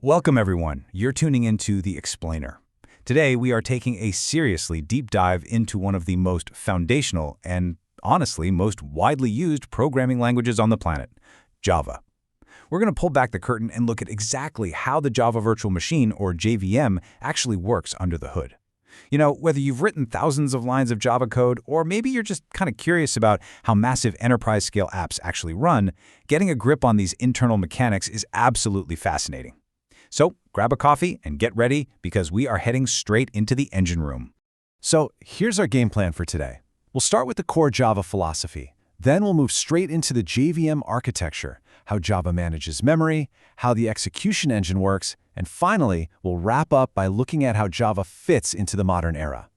Welcome everyone, you're tuning into The Explainer. Today we are taking a seriously deep dive into one of the most foundational and, honestly, most widely used programming languages on the planet, Java. We're going to pull back the curtain and look at exactly how the Java Virtual Machine, or JVM, actually works under the hood. You know, whether you've written thousands of lines of Java code, or maybe you're just kind of curious about how massive enterprise-scale apps actually run, getting a grip on these internal mechanics is absolutely fascinating. So grab a coffee and get ready because we are heading straight into the engine room. So here's our game plan for today. We'll start with the core Java philosophy. Then we'll move straight into the JVM architecture, how Java manages memory, how the execution engine works, and finally, we'll wrap up by looking at how Java fits into the modern era.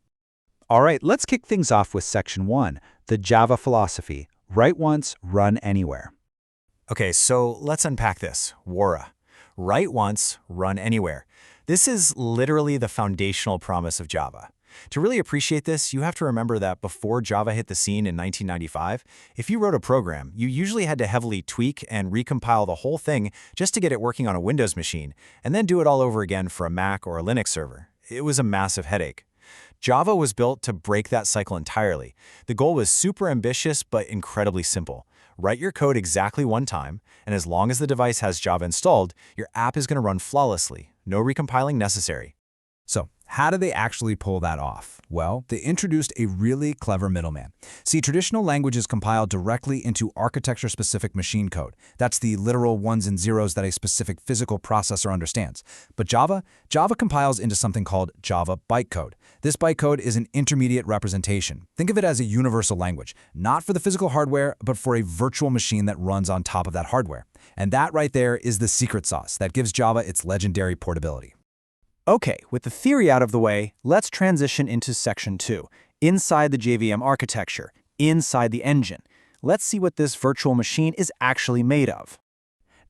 All right, let's kick things off with Section 1, the Java philosophy. Write once, run anywhere. Okay, so let's unpack this. WORA. Write once, run anywhere. This is literally the foundational promise of Java. To really appreciate this, you have to remember that before Java hit the scene in 1995, if you wrote a program, you usually had to heavily tweak and recompile the whole thing just to get it working on a Windows machine, and then do it all over again for a Mac or a Linux server. It was a massive headache. Java was built to break that cycle entirely. The goal was super ambitious but incredibly simple. Write your code exactly one time, and as long as the device has Java installed, your app is going to run flawlessly. No recompiling necessary. So, how do they actually pull that off? Well, they introduced a really clever middleman. See, traditional languages compile directly into architecture-specific machine code. That's the literal ones and zeros that a specific physical processor understands. But Java compiles into something called Java bytecode. This bytecode is an intermediate representation. Think of it as a universal language, not for the physical hardware, but for a virtual machine that runs on top of that hardware. And that right there is the secret sauce that gives Java its legendary portability. Okay, with the theory out of the way, let's transition into Section 2, inside the JVM architecture, inside the engine. Let's see what this virtual machine is actually made of.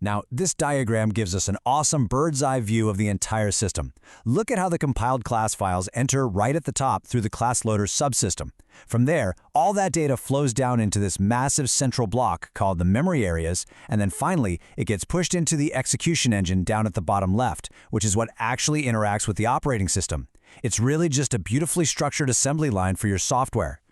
Now, this diagram gives us an awesome bird's-eye view of the entire system. Look at how the compiled class files enter right at the top through the class loader subsystem. From there, all that data flows down into this massive central block called the memory areas, and then finally, it gets pushed into the execution engine down at the bottom left, which is what actually interacts with the operating system. It's really just a beautifully structured assembly line for your software.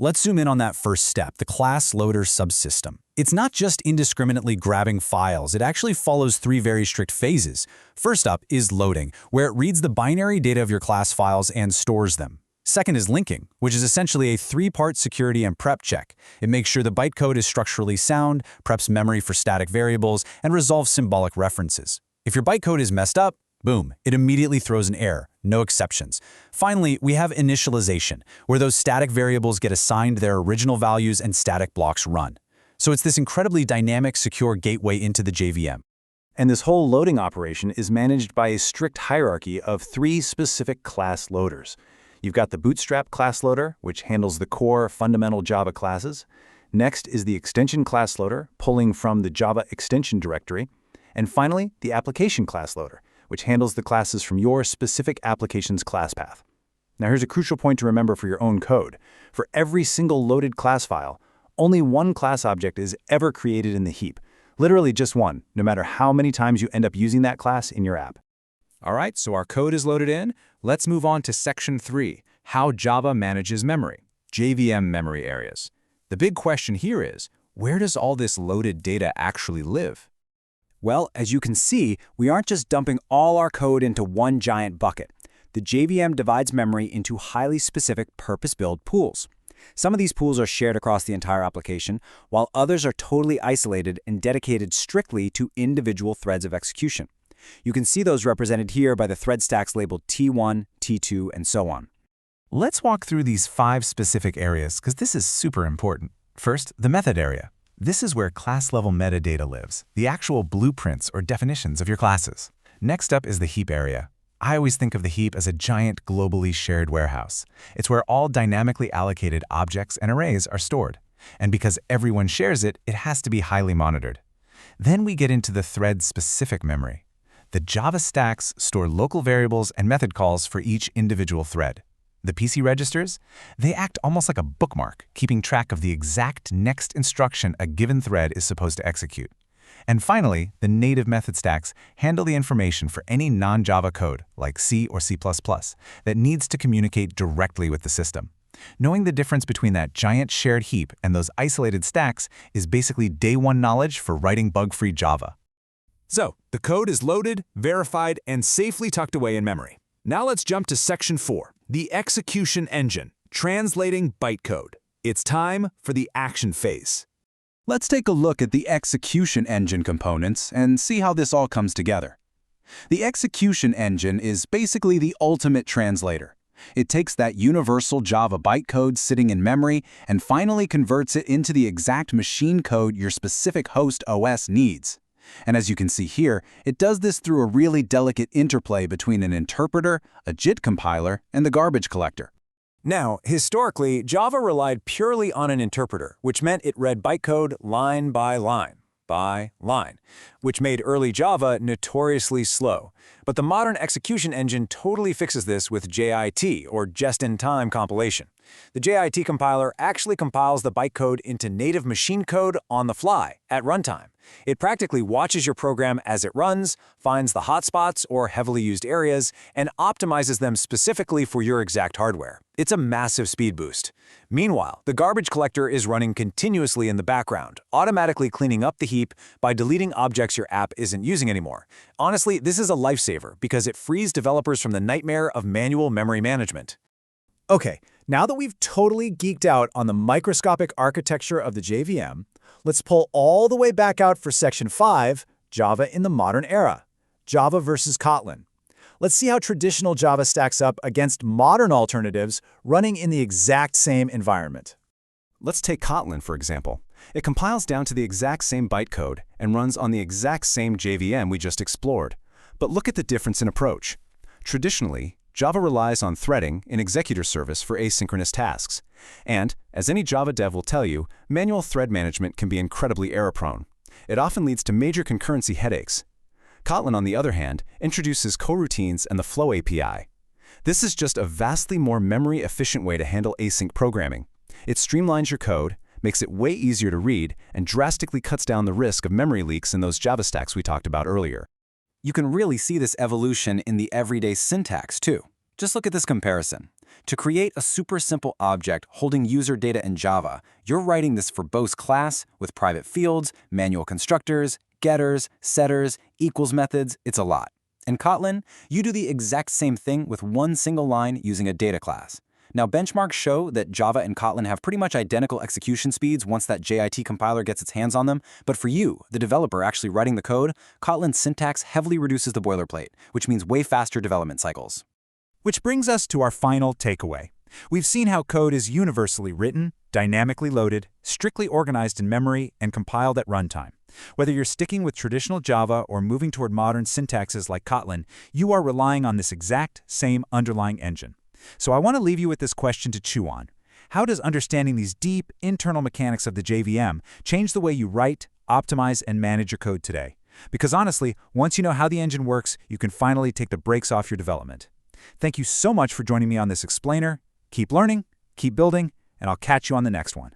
Let's zoom in on that first step, the class loader subsystem. It's not just indiscriminately grabbing files, it actually follows three very strict phases. First up is loading, where it reads the binary data of your class files and stores them. Second is linking, which is essentially a three-part security and prep check. It makes sure the bytecode is structurally sound, preps memory for static variables, and resolves symbolic references. If your bytecode is messed up, boom, it immediately throws an error, no exceptions. Finally, we have initialization, where those static variables get assigned their original values and static blocks run. So it's this incredibly dynamic, secure gateway into the JVM. And this whole loading operation is managed by a strict hierarchy of three specific class loaders. You've got the Bootstrap class loader, which handles the core fundamental Java classes. Next is the extension class loader, pulling from the Java extension directory. And finally, the application class loader, which handles the classes from your specific application's class path. Now here's a crucial point to remember for your own code. For every single loaded class file, only one class object is ever created in the heap. Literally just one, no matter how many times you end up using that class in your app. All right, so our code is loaded in. Let's move on to Section 3, how Java manages memory, JVM memory areas. The big question here is, where does all this loaded data actually live? Well, as you can see, we aren't just dumping all our code into one giant bucket. The JVM divides memory into highly specific purpose-built pools. Some of these pools are shared across the entire application, while others are totally isolated and dedicated strictly to individual threads of execution. You can see those represented here by the thread stacks labeled T1, T2, and so on. Let's walk through these 5 specific areas because this is super important. First, the method area. This is where class-level metadata lives, the actual blueprints or definitions of your classes. Next up is the heap area. I always think of the heap as a giant globally shared warehouse. It's where all dynamically allocated objects and arrays are stored. And because everyone shares it, it has to be highly monitored. Then we get into the thread-specific memory. The Java stacks store local variables and method calls for each individual thread. The PC registers, they act almost like a bookmark, keeping track of the exact next instruction a given thread is supposed to execute. And finally, the native method stacks handle the information for any non-Java code, like C or C++, that needs to communicate directly with the system. Knowing the difference between that giant shared heap and those isolated stacks is basically day one knowledge for writing bug-free Java. So, the code is loaded, verified, and safely tucked away in memory. Now let's jump to Section 4, the execution engine, translating bytecode. It's time for the action phase. Let's take a look at the execution engine components and see how this all comes together. The execution engine is basically the ultimate translator. It takes that universal Java bytecode sitting in memory and finally converts it into the exact machine code your specific host OS needs. And as you can see here, it does this through a really delicate interplay between an interpreter, a JIT compiler, and the garbage collector. Now, historically, Java relied purely on an interpreter, which meant it read bytecode line by line, which made early Java notoriously slow. But the modern execution engine totally fixes this with JIT, or just-in-time compilation. The JIT compiler actually compiles the bytecode into native machine code on the fly, at runtime. It practically watches your program as it runs, finds the hotspots or heavily used areas, and optimizes them specifically for your exact hardware. It's a massive speed boost. Meanwhile, the garbage collector is running continuously in the background, automatically cleaning up the heap by deleting objects your app isn't using anymore. Honestly, this is a lifesaver because it frees developers from the nightmare of manual memory management. Okay, now that we've totally geeked out on the microscopic architecture of the JVM, let's pull all the way back out for Section 5, Java in the modern era, Java versus Kotlin. Let's see how traditional Java stacks up against modern alternatives running in the exact same environment. Let's take Kotlin, for example. It compiles down to the exact same bytecode and runs on the exact same JVM we just explored. But look at the difference in approach. Traditionally, Java relies on threading in executor service for asynchronous tasks. And, as any Java dev will tell you, manual thread management can be incredibly error-prone. It often leads to major concurrency headaches. Kotlin, on the other hand, introduces coroutines and the Flow API. This is just a vastly more memory-efficient way to handle async programming. It streamlines your code, makes it way easier to read, and drastically cuts down the risk of memory leaks in those Java stacks we talked about earlier. You can really see this evolution in the everyday syntax, too. Just look at this comparison. To create a super simple object holding user data in Java, you're writing this verbose class with private fields, manual constructors, getters, setters, equals methods. It's a lot. In Kotlin, you do the exact same thing with one single line using a data class. Now, benchmarks show that Java and Kotlin have pretty much identical execution speeds once that JIT compiler gets its hands on them, but for you, the developer actually writing the code, Kotlin's syntax heavily reduces the boilerplate, which means way faster development cycles. Which brings us to our final takeaway. We've seen how code is universally written, dynamically loaded, strictly organized in memory, and compiled at runtime. Whether you're sticking with traditional Java or moving toward modern syntaxes like Kotlin, you are relying on this exact same underlying engine. So I want to leave you with this question to chew on. How does understanding these deep, internal mechanics of the JVM change the way you write, optimize, and manage your code today? Because honestly, once you know how the engine works, you can finally take the brakes off your development. Thank you so much for joining me on this explainer. Keep learning, keep building, and I'll catch you on the next one.